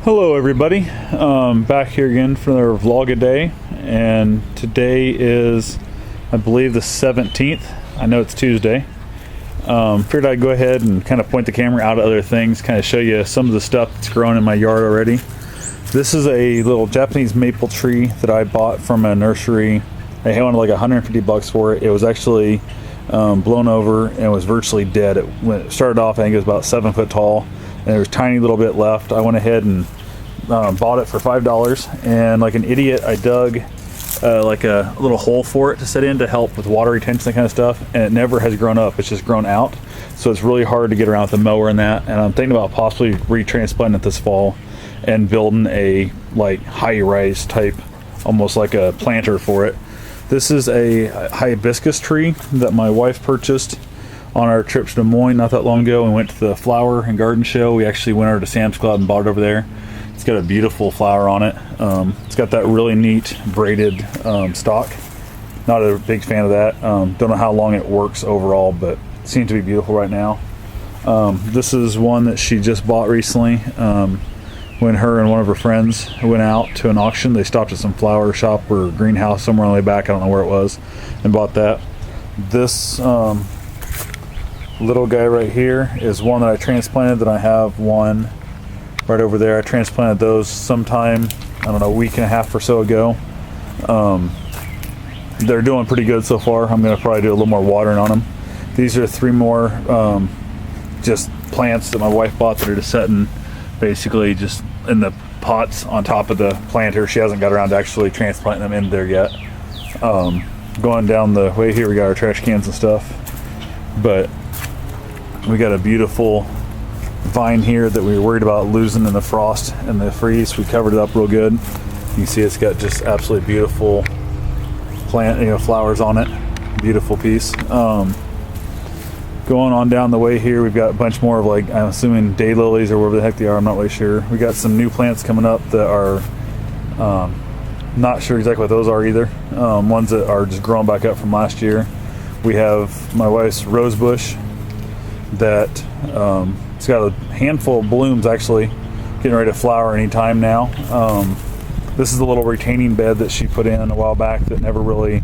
Hello everybody, back here again for another vlog-a-day, and today is, I believe, the 17th. I know it's Tuesday. Figured I'd go ahead and kind of point the camera out at other things, kind of show you some of the stuff that's grown in my yard already. This is a little Japanese maple tree that I bought from a nursery. I wanted like 150 bucks for it. It was actually blown over and was virtually dead. It started off, I think it was about 7 foot tall, and there was a tiny little bit left. I went ahead and bought it for $5, and like an idiot I dug like a little hole for it to set in to help with water retention, that kind of stuff, and it never has grown up. It's just grown out, so it's really hard to get around with the mower and that, and I'm thinking about possibly retransplanting it this fall and building a like high-rise type, almost like a planter for it. This is a hibiscus tree that my wife purchased on our trip to Des Moines not that long ago. We went to the flower and garden show. We actually went over to Sam's Club and bought it over there. It's got a beautiful flower on it. It's got that really neat braided stalk. Not a big fan of that. Don't know how long it works overall, but it seems to be beautiful right now. This is one that she just bought recently. When her and one of her friends went out to an auction, they stopped at some flower shop or greenhouse somewhere on the way back, I don't know where it was, and bought that. This little guy right here is one that I transplanted. That I have one right over there. I transplanted those sometime, I don't know, a week and a half or so ago. They're doing pretty good so far. I'm going to probably do a little more watering on them. These are 3 more just plants that my wife bought that are just sitting basically just in the pots on top of the planter. She hasn't got around to actually transplanting them in there yet. Going down the way here, we got our trash cans and stuff, but we got a beautiful vine here that we were worried about losing in the frost and the freeze. We covered it up real good. You can see it's got just absolutely beautiful plant, flowers on it. Beautiful piece. Going on down the way here, we've got a bunch more of, like, I'm assuming daylilies or whatever the heck they are. I'm not really sure. We got some new plants coming up that are not sure exactly what those are either. Ones that are just growing back up from last year. We have my wife's rose bush that it's got a handful of blooms actually, getting ready to flower anytime now. This is a little retaining bed that she put in a while back that never really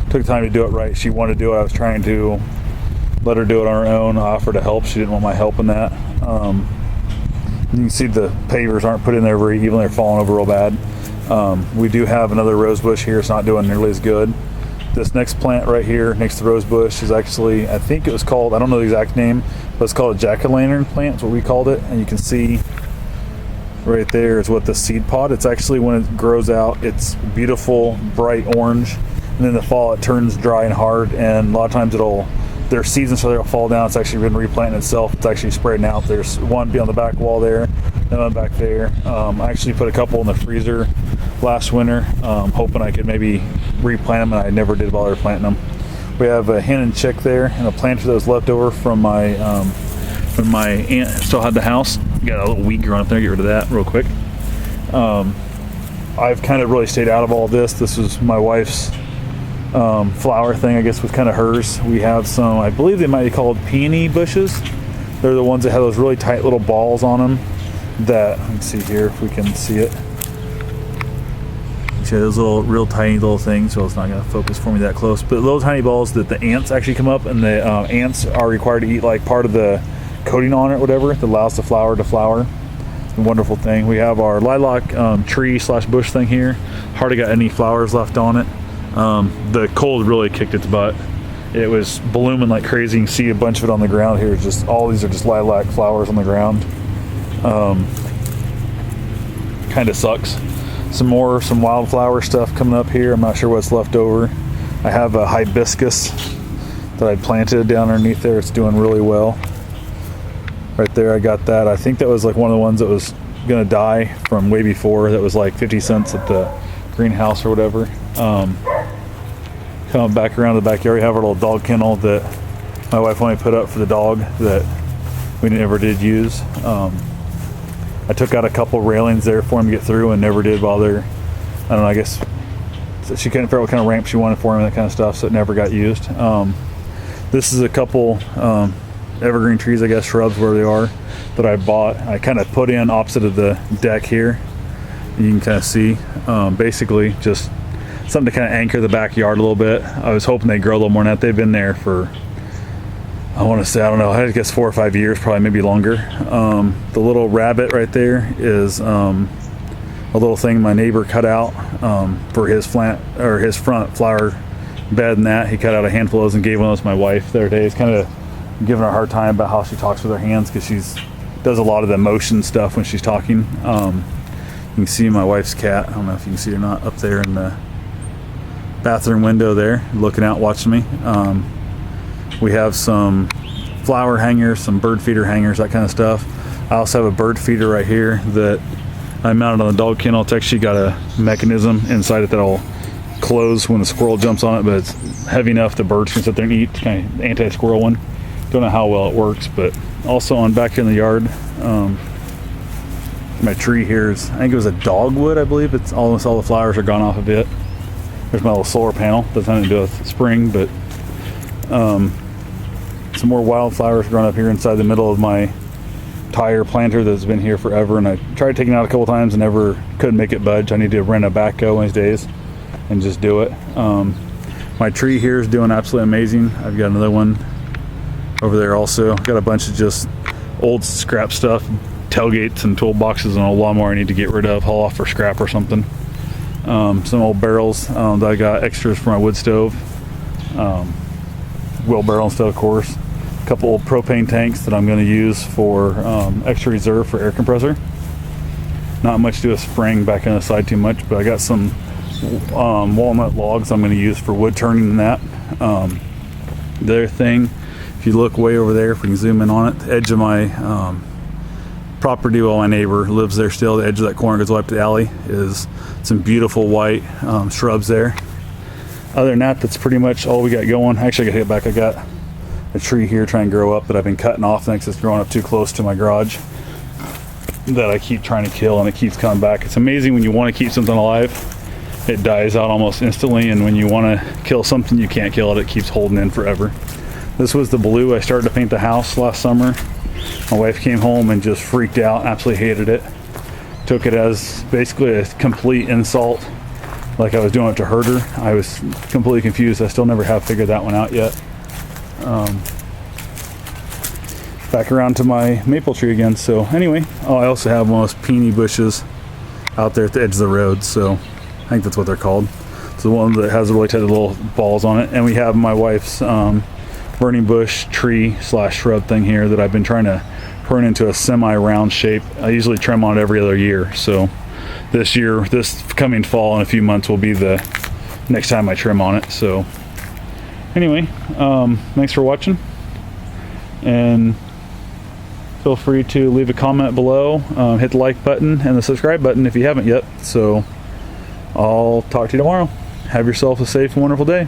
took time to do it right. She wanted to do it. I was trying to let her do it on her own. I offered to help. She didn't want my help in that. You can see the pavers aren't put in there very evenly. They're falling over real bad. We do have another rose bush here. It's not doing nearly as good. This next plant right here next to the rose bush is actually, I think it was called, I don't know the exact name, but it's called a jack-o'-lantern plant. That's what we called it. And you can see right there is what the seed pod. It's actually, when it grows out, it's beautiful bright orange, and then in the fall it turns dry and hard, and a lot of times there's seasons so they'll fall down. It's actually been replanting itself. It's actually spreading out. There's one beyond the back wall there, and one back there. I actually put a couple in the freezer last winter, hoping I could maybe replant them, and I never did bother planting them. We have a hen and chick there, and a planter that was left over from my when my aunt still had the house. Got a little weed growing up there. Get rid of that real quick. I've kind of really stayed out of all this. This was my wife's flower thing, I guess, was kind of hers. We have some, I believe they might be called peony bushes. They're the ones that have those really tight little balls on them that, let's see here if we can see it. See those little real tiny little things. Well, it's not going to focus for me that close, but little tiny balls that the ants actually come up, and the ants are required to eat like part of the coating on it, whatever, that allows the flower to flower. It's a wonderful thing. We have our lilac tree / bush thing here. Hardly got any flowers left on it. The cold really kicked its butt. It was blooming like crazy. You can see a bunch of it on the ground here. Just all these are just lilac flowers on the ground. Kind of sucks. Some wildflower stuff coming up here. I'm not sure what's left over. I have a hibiscus that I planted down underneath there. It's doing really well. Right there, I got that. I think that was like one of the ones that was gonna die from way before. That was like 50 cents at the greenhouse or whatever. Coming back around the backyard, we have our little dog kennel that my wife only put up for the dog that we never did use. I took out a couple railings there for him to get through and never did bother. I don't know, I guess she couldn't figure out what kind of ramp she wanted for him and that kind of stuff, so it never got used. This is a couple evergreen trees, I guess, shrubs where they are, that I bought. I kind of put in opposite of the deck here. You can kind of see, basically just something to kind of anchor the backyard a little bit. I was hoping they'd grow a little more than that. They've been there for, I want to say, I don't know, I guess 4 or 5 years, probably maybe longer. The little rabbit right there is a little thing my neighbor cut out for his front flower bed, and that he cut out a handful of those and gave one of those to my wife the other day. It's kind of giving her a hard time about how she talks with her hands, because she's does a lot of the motion stuff when she's talking. You can see my wife's cat, I don't know if you can see it or not, up there in the bathroom window there, looking out, watching me. We have some flower hangers, some bird feeder hangers, that kind of stuff. I also have a bird feeder right here that I mounted on the dog kennel. It's actually got a mechanism inside it that'll close when the squirrel jumps on it, but it's heavy enough the birds can sit there and eat. It's kind of anti-squirrel one. Don't know how well it works, but also on back here in the yard, my tree here is, I think it was a dogwood, I believe. It's almost all the flowers are gone off of it. There's my little solar panel. Doesn't have to do with spring, but some more wildflowers growing up here inside the middle of my tire planter that's been here forever, and I tried taking it out a couple times and never could make it budge. I need to rent a backhoe one of these days and just do it. My tree here is doing absolutely amazing. I've got another one over there also. Got a bunch of just old scrap stuff, tailgates and toolboxes and a lawnmower I need to get rid of, haul off for scrap or something. Some old barrels that I got extras for my wood stove, wheelbarrow and stuff, of course. A couple old propane tanks that I'm going to use for extra reserve for air compressor. Not much to do with spraying back on the side too much, but I got some walnut logs I'm going to use for wood turning and that. The other thing, if you look way over there, if we can zoom in on it, the edge of my property, while my neighbor lives there still, the edge of that corner goes up to the alley, is some beautiful white shrubs there. Other than that, that's pretty much all we got going. Actually, I gotta get back. I got a tree here trying to grow up that I've been cutting off next. It's growing up too close to my garage that I keep trying to kill, and it keeps coming back. It's amazing when you want to keep something alive, it dies out almost instantly, and when you want to kill something you can't kill it, it keeps holding in forever. This was the blue I started to paint the house last summer. My wife came home and just freaked out, absolutely hated it. Took it as basically a complete insult, like I was doing it to hurt her. I was completely confused. I still never have figured that one out yet. Back around to my maple tree again. So anyway, I also have one of those peony bushes out there at the edge of the road. So I think that's what they're called. It's the one that has really tight little balls on it. And we have my wife's burning bush tree / shrub thing here that I've been trying to turn into a semi-round shape. I usually trim on it every other year. So this year, this coming fall in a few months will be the next time I trim on it. So anyway, thanks for watching, and feel free to leave a comment below, hit the like button and the subscribe button if you haven't yet. So I'll talk to you tomorrow. Have yourself a safe and wonderful day.